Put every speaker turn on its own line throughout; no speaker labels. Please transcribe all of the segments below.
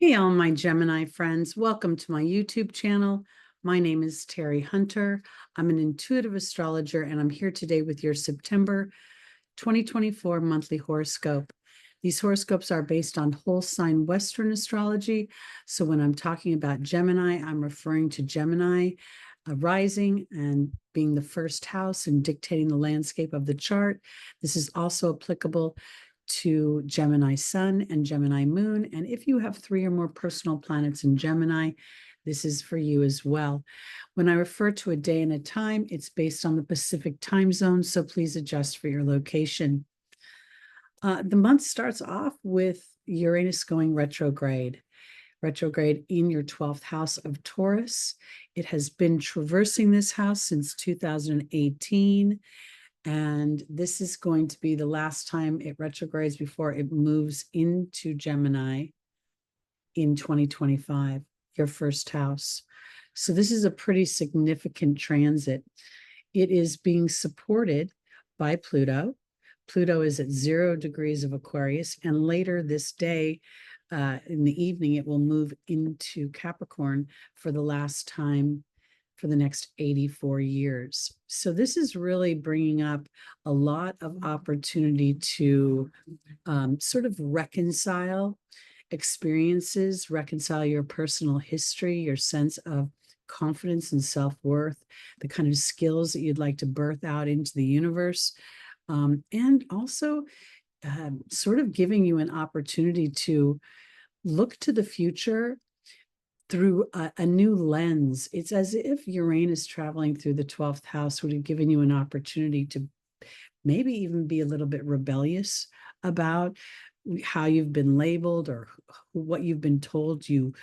Hey, all my Gemini friends. Welcome to my YouTube channel. My name is Teri Hunter. I'm an intuitive astrologer, and I'm here today with your September 2024 monthly horoscope. These horoscopes are based on whole sign Western astrology. So when I'm talking about Gemini, I'm referring to Gemini rising and being the first house and dictating the landscape of the chart. This is also applicable to Gemini Sun and Gemini Moon. And if you have 3 or more personal planets in Gemini, this is for you as well. When I refer to a day and a time, it's based on the Pacific time zone, so please adjust for your location. The month starts off with Uranus going retrograde in your 12th house of Taurus. It has been traversing this house since 2018. And this is going to be the last time it retrogrades before it moves into Gemini in 2025, your first house. So this is a pretty significant transit. It is being supported by Pluto. Pluto is at 0 degrees of Aquarius, and later this day, in the evening, it will move into Capricorn for the last time for the next 84 years. So this is really bringing up a lot of opportunity to sort of reconcile experiences, reconcile your personal history, your sense of confidence and self-worth, the kind of skills that you'd like to birth out into the universe, and also sort of giving you an opportunity to look to the future through a new lens. It's as if Uranus traveling through the 12th house would have given you an opportunity to maybe even be a little bit rebellious about how you've been labeled or what you've been told you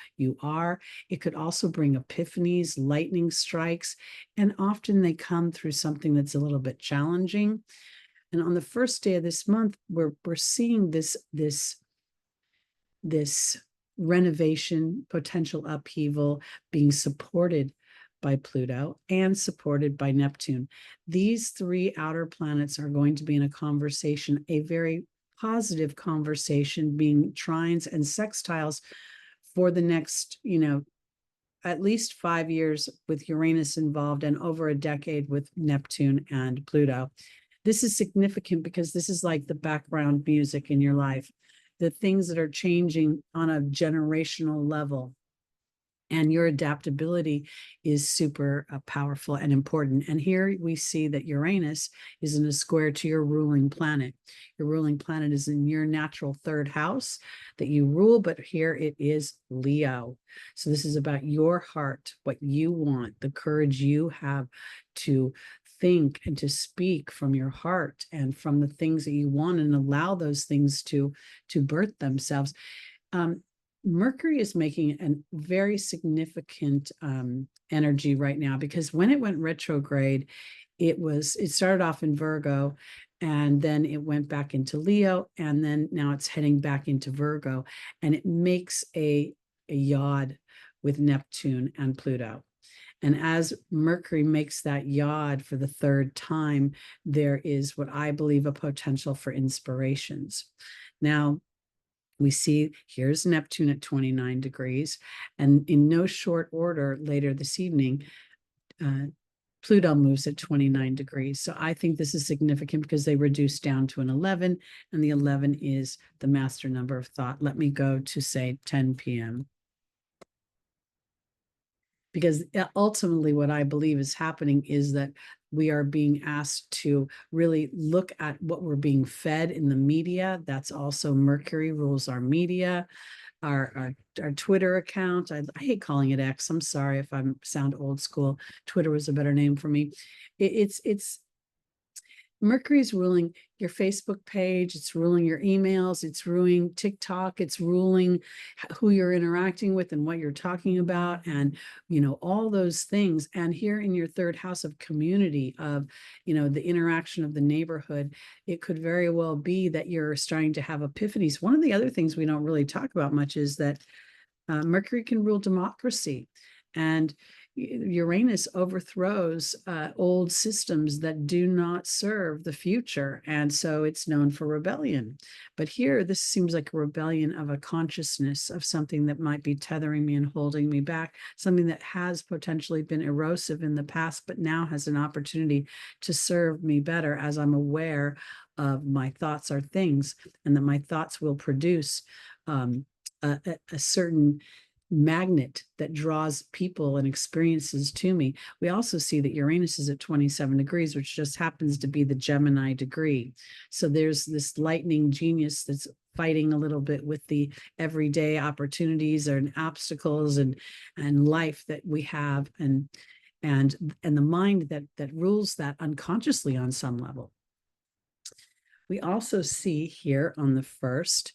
are. It could also bring epiphanies, lightning strikes, and often they come through something that's a little bit challenging. And on the first day of this month, we're seeing this renovation, potential upheaval being supported by Pluto and supported by Neptune. These 3 outer planets are going to be in a conversation, a very positive conversation, being trines and sextiles for the next, at least 5 years with Uranus involved and over a decade with Neptune and Pluto. This is significant because this is like the background music in your life, the things that are changing on a generational level. And your adaptability is super powerful and important. And here we see that Uranus is in a square to your ruling planet. Your ruling planet is in your natural 3rd house that you rule, but here it is Leo. So this is about your heart, what you want, the courage you have to think and to speak from your heart and from the things that you want, and allow those things to birth themselves. Mercury is making a very significant energy right now, because when it went retrograde, it started off in Virgo, and then it went back into Leo, and then now it's heading back into Virgo, and it makes a yod with Neptune and Pluto. And as Mercury makes that yod for the 3rd time, there is what I believe a potential for inspirations. Now, we see here's Neptune at 29 degrees, and in no short order later this evening, Pluto moves at 29 degrees. So I think this is significant because they reduce down to an 11, and the 11 is the master number of thought. Let me go to, say, 10 p.m. Because ultimately what I believe is happening is that we are being asked to really look at what we're being fed in the media. That's also Mercury rules our media, our Twitter account. I hate calling it X. I'm sorry if I sound old school. Twitter was a better name for me. It's Mercury's ruling your Facebook page, it's ruling your emails, it's ruling TikTok, it's ruling who you're interacting with and what you're talking about, and all those things. And here in your 3rd house of community, of the interaction of the neighborhood, it could very well be that you're starting to have epiphanies. One of the other things we don't really talk about much is that Mercury can rule democracy. And Uranus overthrows old systems that do not serve the future. And so it's known for rebellion. But here, this seems like a rebellion of a consciousness of something that might be tethering me and holding me back, something that has potentially been erosive in the past, but now has an opportunity to serve me better as I'm aware of my thoughts are things, and that my thoughts will produce a certain magnet that draws people and experiences to me. We also see that Uranus is at 27 degrees, which just happens to be the Gemini degree. So there's this lightning genius that's fighting a little bit with the everyday opportunities and obstacles and life that we have, and the mind that rules that unconsciously on some level. We also see here on the first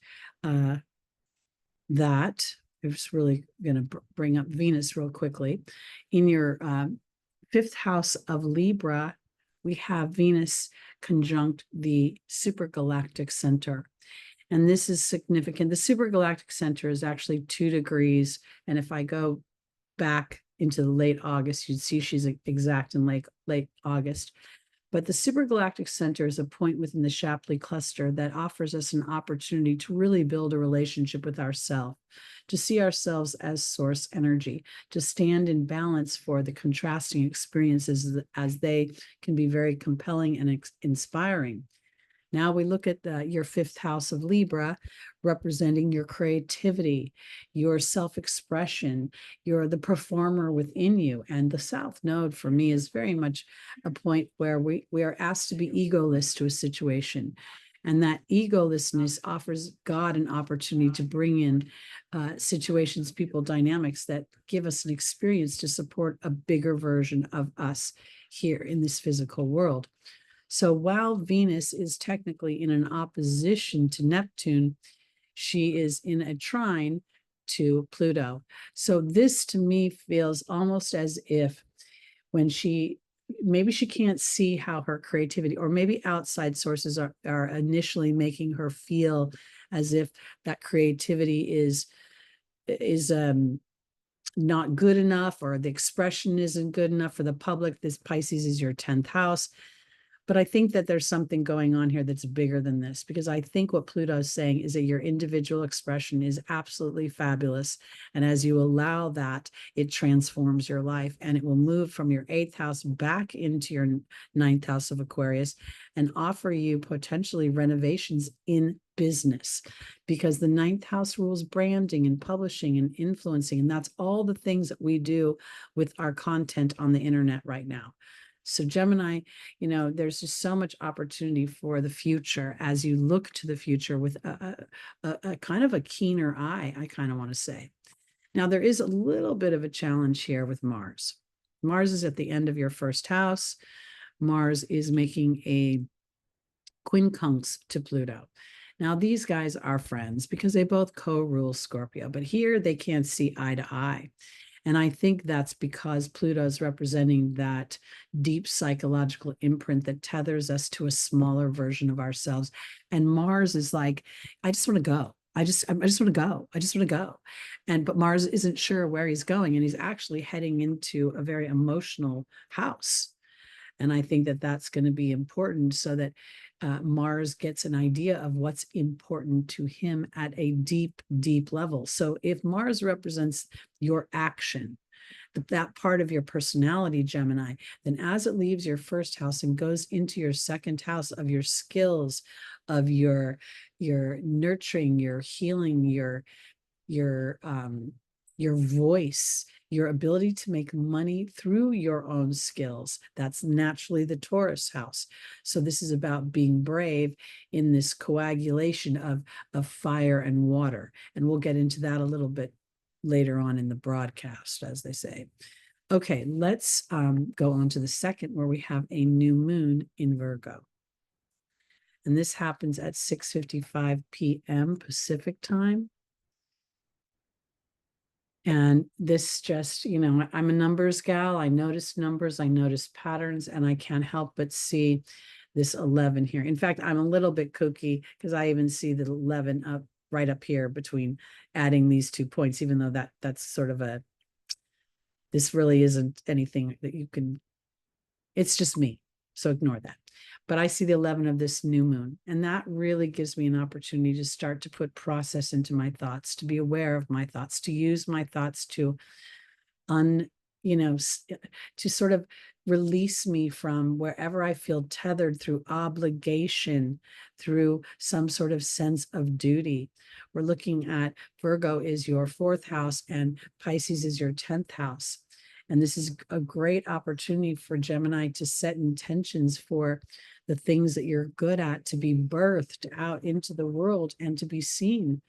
that I'm just really going to bring up Venus real quickly. In your fifth house of Libra, we have Venus conjunct the supergalactic center. And this is significant. The supergalactic center is actually 2 degrees. And if I go back into the late August, you'd see she's exact in late August. But the supergalactic center is a point within the Shapley cluster that offers us an opportunity to really build a relationship with ourselves, to see ourselves as source energy, to stand in balance for the contrasting experiences as they can be very compelling and inspiring. Now we look at your fifth house of Libra, representing your creativity, your self-expression, you're the performer within you. And the South Node for me is very much a point where we are asked to be egoless to a situation. And that egolessness offers God an opportunity to bring in situations, people, dynamics that give us an experience to support a bigger version of us here in this physical world. So while Venus is technically in an opposition to Neptune, she is in a trine to Pluto. So this to me feels almost as if when maybe she can't see how her creativity, or maybe outside sources are initially making her feel as if that creativity is not good enough, or the expression isn't good enough for the public. This Pisces is your 10th house. But I think that there's something going on here that's bigger than this, because I think what Pluto is saying is that your individual expression is absolutely fabulous. And as you allow that, it transforms your life, and it will move from your 8th house back into your 9th house of Aquarius and offer you potentially renovations in business, because the 9th house rules branding and publishing and influencing. And that's all the things that we do with our content on the internet right now. So Gemini, there's just so much opportunity for the future as you look to the future with a kind of a keener eye, I kind of want to say. Now, there is a little bit of a challenge here with Mars. Mars is at the end of your 1st house. Mars is making a quincunx to Pluto. Now, these guys are friends because they both co-rule Scorpio, but here they can't see eye to eye. And I think that's because Pluto is representing that deep psychological imprint that tethers us to a smaller version of ourselves. And Mars is like, I just want to go. I just want to go. I just want to go. But Mars isn't sure where he's going. And he's actually heading into a very emotional house. And I think that that's going to be important, so that Mars gets an idea of what's important to him at a deep, deep level. So if Mars represents your action, that part of your personality, Gemini, then as it leaves your 1st house and goes into your 2nd house of your skills, of your nurturing, your healing, your voice, your ability to make money through your own skills. That's naturally the Taurus house. So this is about being brave in this coagulation of fire and water. And we'll get into that a little bit later on in the broadcast, as they say. Okay, let's go on to the 2nd, where we have a new moon in Virgo. And this happens at 6:55 p.m. Pacific time. And this just, I'm a numbers gal. I notice numbers, I notice patterns, and I can't help but see this 11 here. In fact, I'm a little bit kooky because I even see the 11 up right up here between adding these 2 points, even though that's sort of a This really isn't anything that you can, it's just me. So ignore that. But I see the 11 of this new moon, and that really gives me an opportunity to start to put process into my thoughts, to be aware of my thoughts, to use my thoughts to to sort of release me from wherever I feel tethered through obligation, through some sort of sense of duty. We're looking at Virgo is your 4th house and Pisces is your 10th house. And this is a great opportunity for Gemini to set intentions for the things that you're good at, to be birthed out into the world and to be seen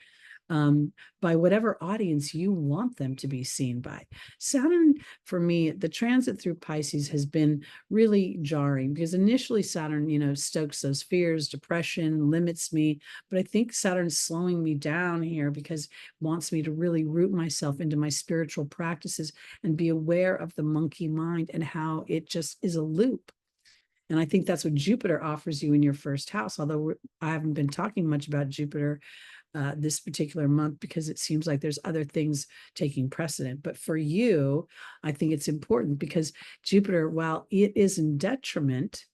by whatever audience you want them to be seen by. Saturn, for me, the transit through Pisces has been really jarring because initially Saturn, stokes those fears, depression, limits me. But I think Saturn's slowing me down here because it wants me to really root myself into my spiritual practices and be aware of the monkey mind and how it just is a loop. And I think that's what Jupiter offers you in your 1st house, although I haven't been talking much about Jupiter this particular month because it seems like there's other things taking precedent. But for you, I think it's important because Jupiter, while it is in detriment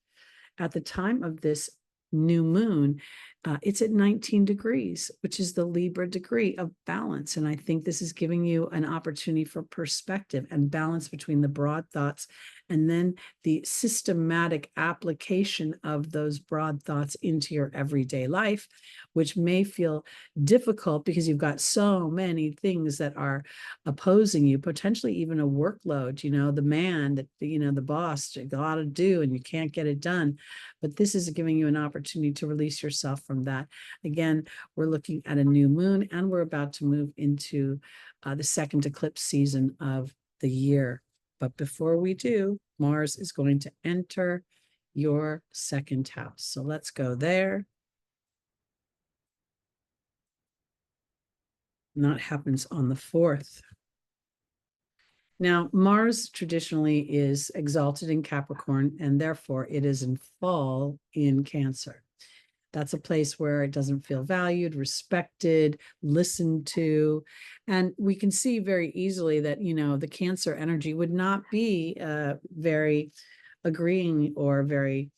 at the time of this new moon, it's at 19 degrees, which is the Libra degree of balance. And I think this is giving you an opportunity for perspective and balance between the broad thoughts and then the systematic application of those broad thoughts into your everyday life, which may feel difficult because you've got so many things that are opposing you, potentially even a workload, the man that, the boss, you got to do and you can't get it done. But this is giving you an opportunity to release yourself from that. Again, we're looking at a new moon and we're about to move into the 2nd eclipse season of the year. But before we do, Mars is going to enter your 2nd house. So let's go there. And that happens on the 4th. Now, Mars traditionally is exalted in Capricorn, and therefore it is in fall in Cancer. That's a place where it doesn't feel valued, respected, listened to. And we can see very easily that, the Cancer energy would not be very agreeing or very,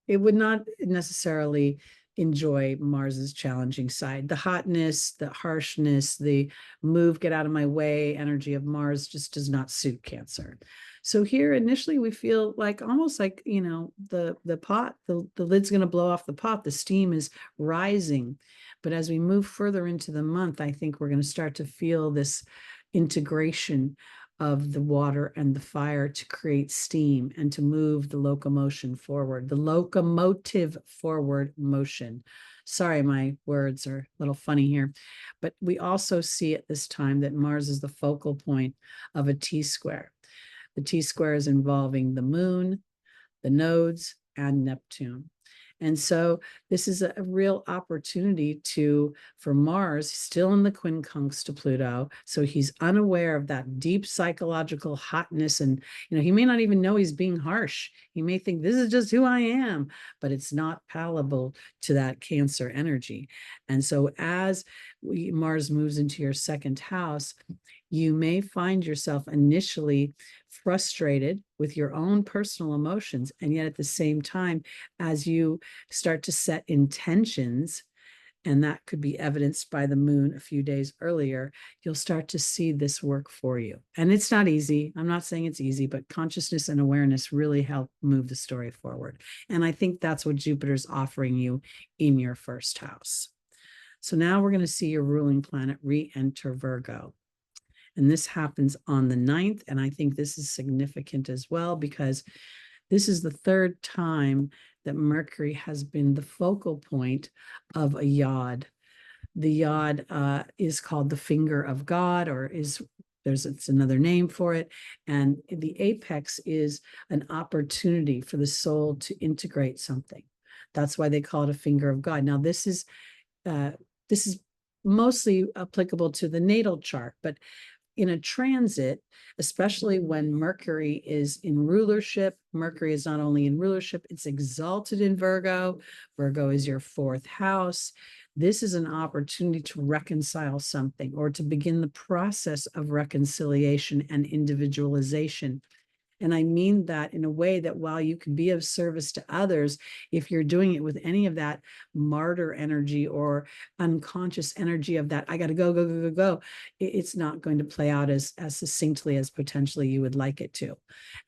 it would not necessarily enjoy Mars's challenging side. The hotness, the harshness, the move, get out of my way energy of Mars just does not suit Cancer. So here initially we feel like almost like, the pot, the lid's going to blow off the pot. The steam is rising. But as we move further into the month, I think we're going to start to feel this integration of the water and the fire to create steam and to move the locomotion forward, the locomotive forward motion. Sorry, my words are a little funny here, but we also see at this time that Mars is the focal point of a T-square. The T-square is involving the moon, the nodes, and Neptune. And so this is a real opportunity for Mars, still in the quincunx to Pluto. So he's unaware of that deep psychological hotness. And, he may not even know he's being harsh. He may think this is just who I am, but it's not palatable to that Cancer energy. And so as Mars moves into your 2nd house, you may find yourself initially frustrated with your own personal emotions. And yet at the same time, as you start to set intentions, and that could be evidenced by the moon a few days earlier, you'll start to see this work for you. And it's not easy. I'm not saying it's easy, but consciousness and awareness really help move the story forward. And I think that's what Jupiter's offering you in your 1st house. So now we're going to see your ruling planet re-enter Virgo. And this happens on the 9th. And I think this is significant as well, because this is the 3rd time that Mercury has been the focal point of a yod. The yod is called the finger of God, or it's another name for it. And the apex is an opportunity for the soul to integrate something. That's why they call it a finger of God. Now, this is mostly applicable to the natal chart, but in a transit, especially when Mercury is in rulership, Mercury is not only in rulership, it's exalted in Virgo. Virgo is your 4th house. This is an opportunity to reconcile something or to begin the process of reconciliation and individualization. And I mean that in a way that while you can be of service to others, if you're doing it with any of that martyr energy or unconscious energy of that, I got to go, go, go, go, go, it's not going to play out as succinctly as potentially you would like it to.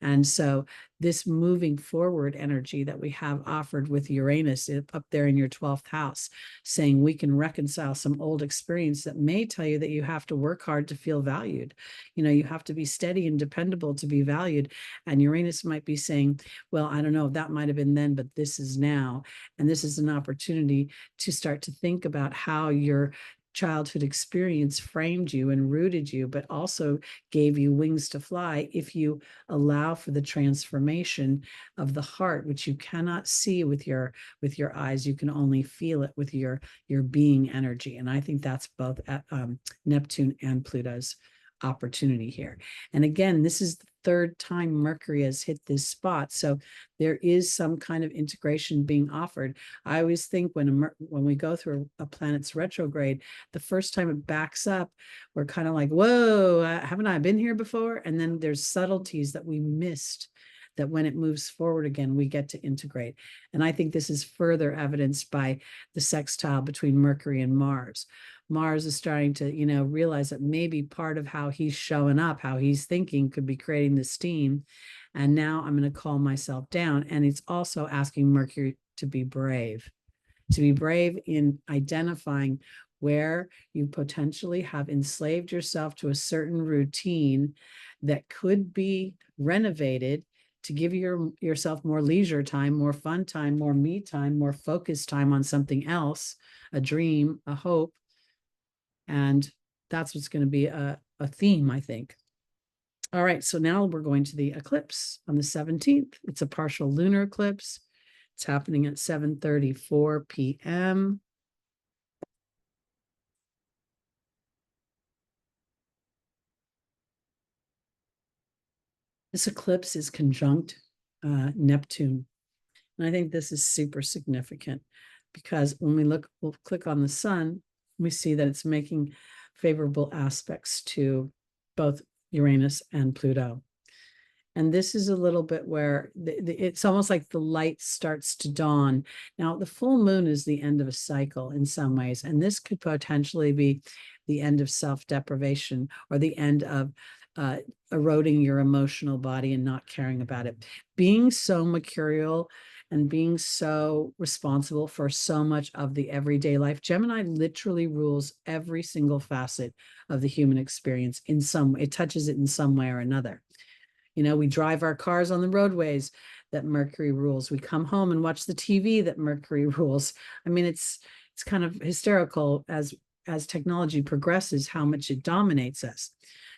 And so this moving forward energy that we have offered with Uranus up there in your 12th house, saying we can reconcile some old experience that may tell you that you have to work hard to feel valued. You know, you have to be steady and dependable to be valued. And Uranus might be saying, well, I don't know, that might have been then, but this is now. And this is an opportunity to start to think about how your childhood experience framed you and rooted you, but also gave you wings to fly if you allow for the transformation of the heart, which you cannot see with your eyes. You can only feel it with your being energy. And I think that's both Neptune and Pluto's opportunity here. And again, this is the third time Mercury has hit this spot. So there is some kind of integration being offered. I always think when we go through a planet's retrograde, the first time it backs up, we're kind of like, whoa, haven't I been here before? And then there's subtleties that we missed that when it moves forward again, we get to integrate. And I think this is further evidenced by the sextile between Mercury and Mars. Mars is starting to, realize that maybe part of how he's showing up, how he's thinking could be creating the steam. And now I'm going to calm myself down. And it's also asking Mercury to be brave in identifying where you potentially have enslaved yourself to a certain routine that could be renovated to give yourself more leisure time, more fun time, more me time, more focused time on something else, a dream, a hope. And that's what's going to be a theme, I think. All right, so now we're going to the eclipse on the 17th. It's a partial lunar eclipse. It's happening at 7:34 p.m. This eclipse is conjunct Neptune. And I think this is super significant because when we'll click on the sun, we see that it's making favorable aspects to both Uranus and Pluto. And this is a little bit where it's almost like the light starts to dawn. Now, the full moon is the end of a cycle in some ways, and this could potentially be the end of self-deprivation or the end of eroding your emotional body and not caring about it. Being so mercurial and being so responsible for so much of the everyday life. Gemini literally rules every single facet of the human experience in some way. It touches it in some way or another. We drive our cars on the roadways that Mercury rules. We come home and watch the TV that Mercury rules. I mean, it's kind of hysterical as technology progresses, how much it dominates us.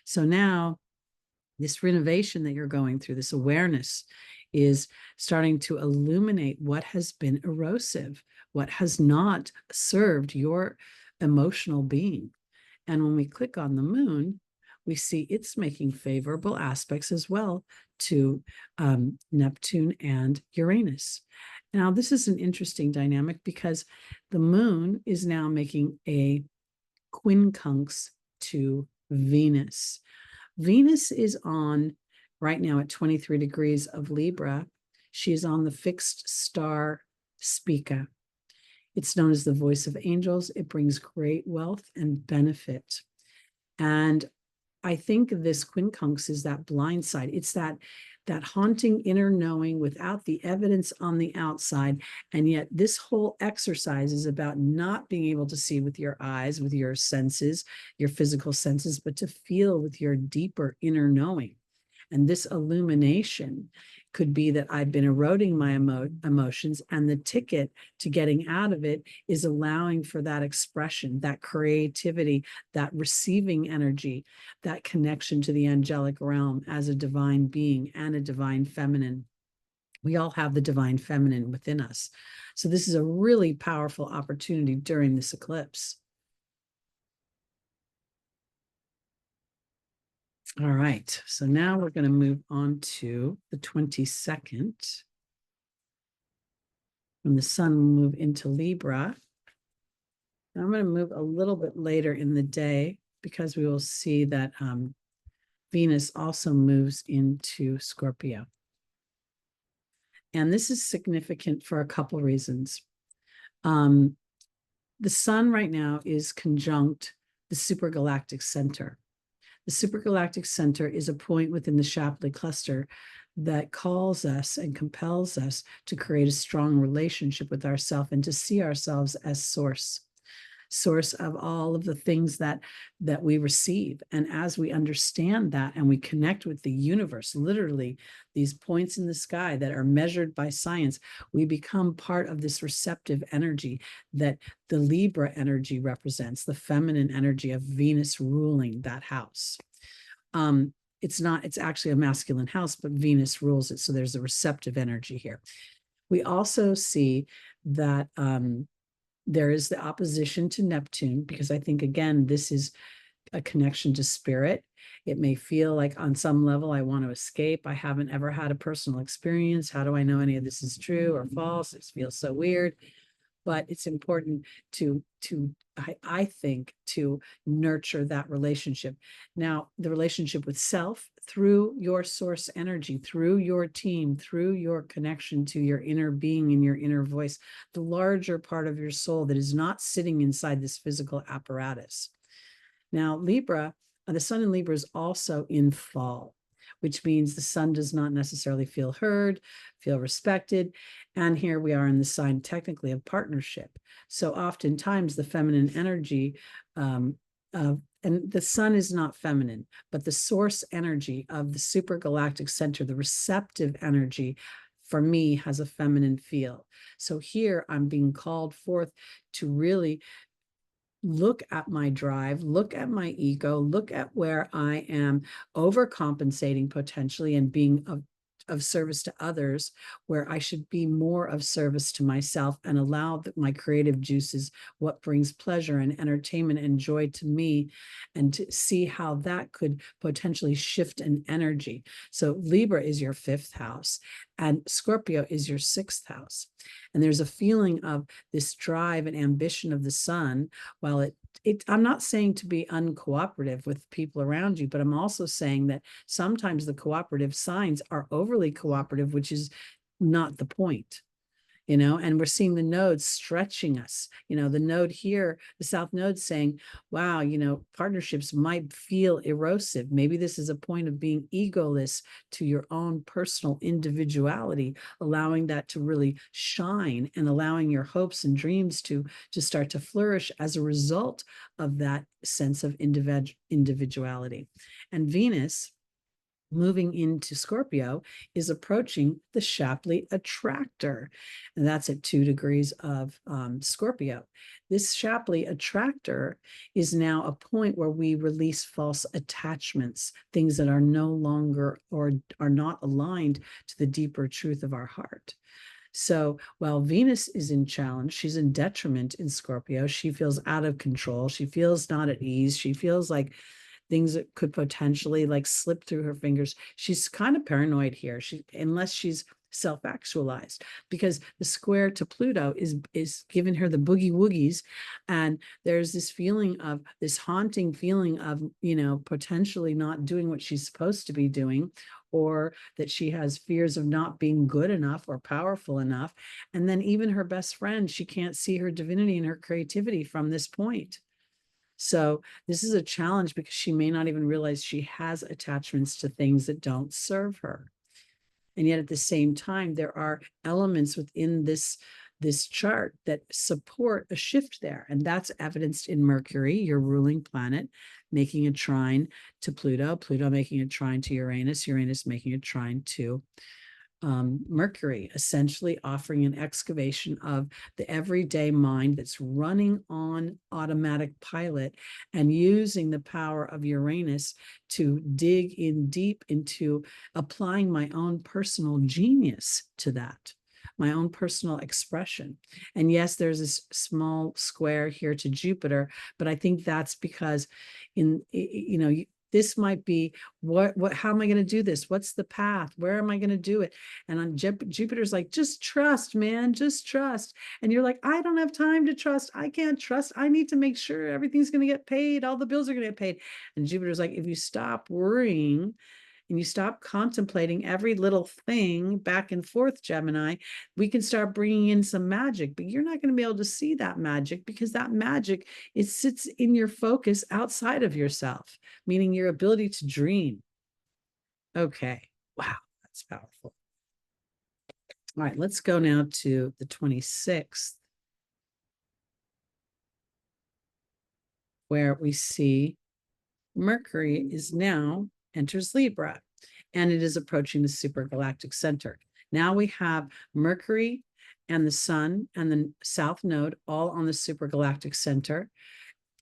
So now this renovation that you're going through, this awareness, is starting to illuminate what has been erosive, what has not served your emotional being. And when we click on the moon, we see it's making favorable aspects as well to Neptune and Uranus. Now, this is an interesting dynamic because the moon is now making a quincunx to Venus. Venus is on right now at 23 degrees of Libra. She is on the fixed star Spica. It's known as the voice of angels. It brings great wealth and benefit. And I think this quincunx is that blind side. It's that haunting inner knowing without the evidence on the outside. And yet this whole exercise is about not being able to see with your eyes, with your senses, your physical senses, but to feel with your deeper inner knowing. And this illumination could be that I've been eroding my emotions, and the ticket to getting out of it is allowing for that expression, that creativity, that receiving energy, that connection to the angelic realm as a divine being and a divine feminine. We all have the divine feminine within us. So this is a really powerful opportunity during this eclipse. All right, so now we're going to move on to the 22nd. When the sun will move into Libra. I'm going to move a little bit later in the day because we will see that Venus also moves into Scorpio. And this is significant for a couple reasons. The sun right now is conjunct the supergalactic center. The supergalactic center is a point within the Shapley cluster that calls us and compels us to create a strong relationship with ourselves and to see ourselves as source of all of the things that we receive. And as we understand that and we connect with the universe, literally these points in the sky that are measured by science, we become part of this receptive energy that the Libra energy represents, the feminine energy of Venus ruling that house. It's actually a masculine house, but Venus rules it. So there's a receptive energy here. We also see that there is the opposition to Neptune, because I think, again, this is a connection to spirit. It may feel like on some level I want to escape. I haven't ever had a personal experience. How do I know any of this is true or false? It feels so weird. But it's important I think, to nurture that relationship. Now, the relationship with self through your source energy, through your team, through your connection to your inner being and your inner voice, the larger part of your soul that is not sitting inside this physical apparatus. Now, Libra, the sun in Libra is also in fall, which means the sun does not necessarily feel heard, feel respected. And here we are in the sign technically of partnership. So oftentimes the feminine energy and the sun is not feminine, but the source energy of the supergalactic center, the receptive energy, for me, has a feminine feel. So here I'm being called forth to really look at my drive, look at my ego, look at where I am overcompensating potentially and being of service to others, where I should be more of service to myself and allow my creative juices, what brings pleasure and entertainment and joy to me, and to see how that could potentially shift an energy. So Libra is your 5th house and Scorpio is your 6th house. And there's a feeling of this drive and ambition of the sun. While I'm not saying to be uncooperative with people around you, but I'm also saying that sometimes the cooperative signs are overly cooperative, which is not the point. And we're seeing the nodes stretching us. The node here, the South Node, saying, wow, partnerships might feel erosive. Maybe this is a point of being egoless to your own personal individuality, allowing that to really shine and allowing your hopes and dreams to start to flourish as a result of that sense of individuality. And Venus, moving into Scorpio, is approaching the Shapley attractor, and that's at 2 degrees of Scorpio. This Shapley attractor is now a point where we release false attachments, things that are no longer or are not aligned to the deeper truth of our heart. So while Venus is in challenge, she's in detriment in Scorpio. She feels out of control. She feels not at ease. She feels like things that could potentially slip through her fingers. She's kind of paranoid here, unless she's self-actualized, because the square to Pluto is giving her the boogie woogies, and there's this haunting feeling of potentially not doing what she's supposed to be doing, or that she has fears of not being good enough or powerful enough. And then even her best friend, she can't see her divinity and her creativity from this point. So this is a challenge because she may not even realize she has attachments to things that don't serve her. And yet at the same time, there are elements within this chart that support a shift there. And that's evidenced in Mercury, your ruling planet, making a trine to Pluto, Pluto making a trine to Uranus, Uranus making a trine to Mercury, essentially offering an excavation of the everyday mind that's running on automatic pilot, and using the power of Uranus to dig in deep into applying my own personal genius to that, my own personal expression. And yes, there's this small square here to Jupiter, but I think that's because this might be how am I going to do this? What's the path? Where am I going to do it? And on Jupiter's like, just trust, man, just trust. And you're like, I don't have time to trust. I can't trust. I need to make sure everything's going to get paid. All the bills are going to get paid. And Jupiter's like, if you stop worrying and you stop contemplating every little thing back and forth, Gemini, we can start bringing in some magic. But you're not going to be able to see that magic, because that magic, it sits in your focus outside of yourself, meaning your ability to dream. Okay. Wow, that's powerful. All right, let's go now to the 26th, where we see Mercury is now enters Libra, and it is approaching the supergalactic center. Now we have Mercury and the Sun and the South Node all on the supergalactic center,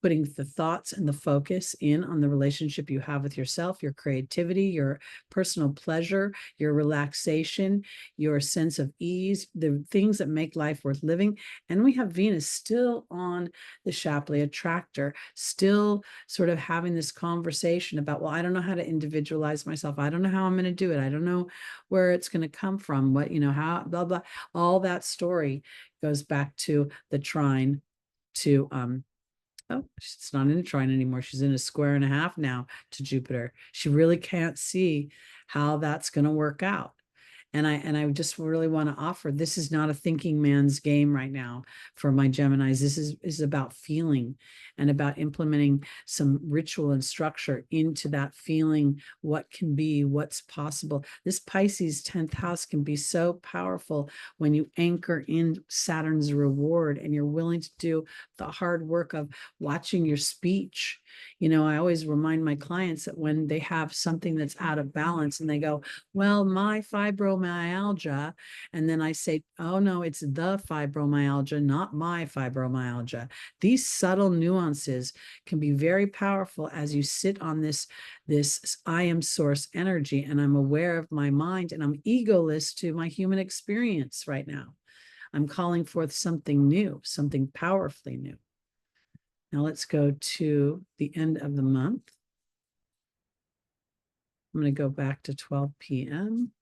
putting the thoughts and the focus in on the relationship you have with yourself, your creativity, your personal pleasure, your relaxation, your sense of ease, the things that make life worth living. And we have Venus still on the Shapley attractor, still sort of having this conversation about, well, I don't know how to individualize myself. I don't know how I'm going to do it. I don't know where it's going to come from, what, how, blah, blah. All that story goes back to the trine to, oh, it's not in a trine anymore. She's in a square and a half now to Jupiter. She really can't see how that's going to work out. And I just really want to offer, this is not a thinking man's game right now for my Geminis. This is about feeling and about implementing some ritual and structure into that feeling, what can be, what's possible. This Pisces 10th house can be so powerful when you anchor in Saturn's reward and you're willing to do the hard work of watching your speech. I always remind my clients that when they have something that's out of balance and they go, well, my fibromyalgia, and then I say, oh no, it's the fibromyalgia, not my fibromyalgia. These subtle nuances can be very powerful as you sit on this I am source energy, and I'm aware of my mind, and I'm egoless to my human experience right now. I'm calling forth something new, something powerfully new. Now let's go to the end of the month. I'm going to go back to 12 p.m.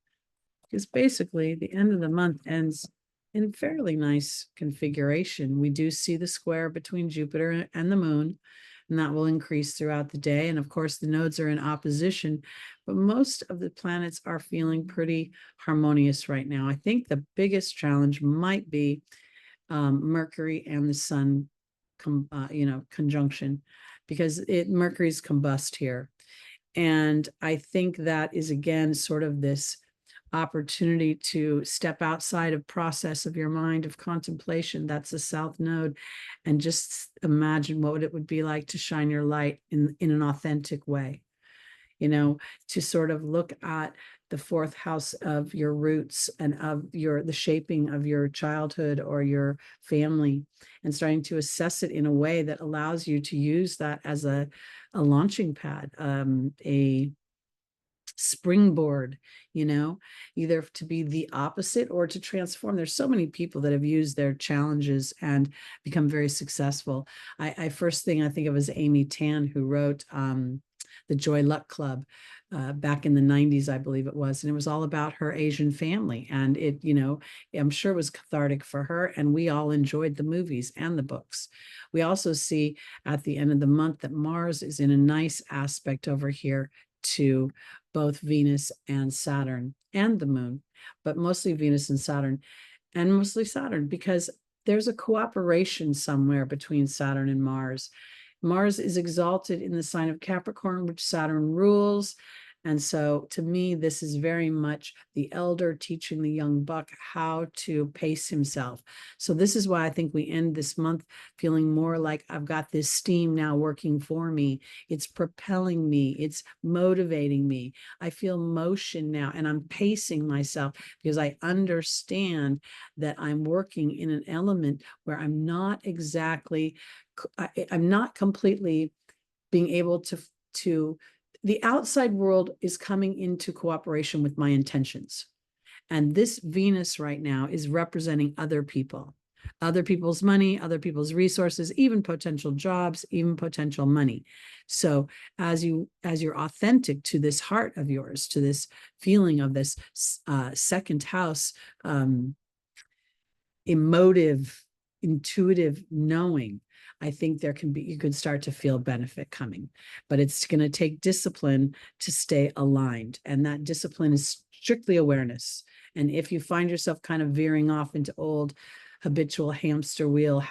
because basically the end of the month ends in fairly nice configuration. We do see the square between Jupiter and the moon, and that will increase throughout the day. And of course, the nodes are in opposition, but most of the planets are feeling pretty harmonious right now. I think the biggest challenge might be Mercury and the Sun conjunction, because Mercury's combust here. And I think that is, again, sort of this opportunity to step outside of process of your mind, of contemplation. That's the South Node. And just imagine what it would be like to shine your light in an authentic way, to sort of look at the fourth house of your roots and of the shaping of your childhood or your family, and starting to assess it in a way that allows you to use that as a launching pad, a springboard, either to be the opposite or to transform. There's so many people that have used their challenges and become very successful. First thing I think of is Amy Tan, who wrote the Joy Luck Club back in the 90s, I believe it was. And it was all about her Asian family. And it, I'm sure it was cathartic for her. And we all enjoyed the movies and the books. We also see at the end of the month that Mars is in a nice aspect over here to both Venus and Saturn and the moon, but mostly Venus and Saturn, and mostly Saturn, because there's a cooperation somewhere between Saturn and Mars. Mars is exalted in the sign of Capricorn, which Saturn rules. And so to me, this is very much the elder teaching the young buck how to pace himself. So this is why I think we end this month feeling more like I've got this steam now working for me. It's propelling me. It's motivating me. I feel motion now, and I'm pacing myself because I understand that I'm working in an element where I'm not completely being able to the outside world is coming into cooperation with my intentions. And this Venus right now is representing other people. other people's money, other people's resources, even potential jobs, even potential money. So as you're authentic to this heart of yours, to this feeling of this second house, emotive, intuitive knowing, I think you could start to feel benefit coming, but it's going to take discipline to stay aligned. And that discipline is strictly awareness. And if you find yourself kind of veering off into old habitual hamster wheel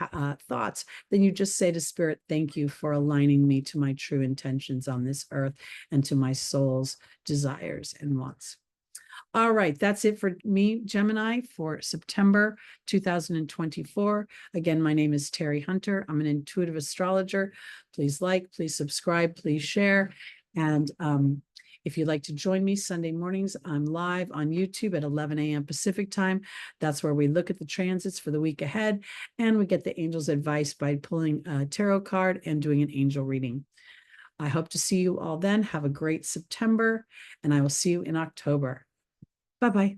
thoughts, then you just say to spirit, thank you for aligning me to my true intentions on this earth and to my soul's desires and wants. All right, that's it for me, Gemini, for September 2024. Again, my name is Teri Hunter. I'm an intuitive astrologer. Please like, please subscribe, please share. And if you'd like to join me Sunday mornings, I'm live on YouTube at 11 a.m. Pacific time. That's where we look at the transits for the week ahead, and we get the angel's advice by pulling a tarot card and doing an angel reading. I hope to see you all then. Have a great September, and I will see you in October. Bye-bye.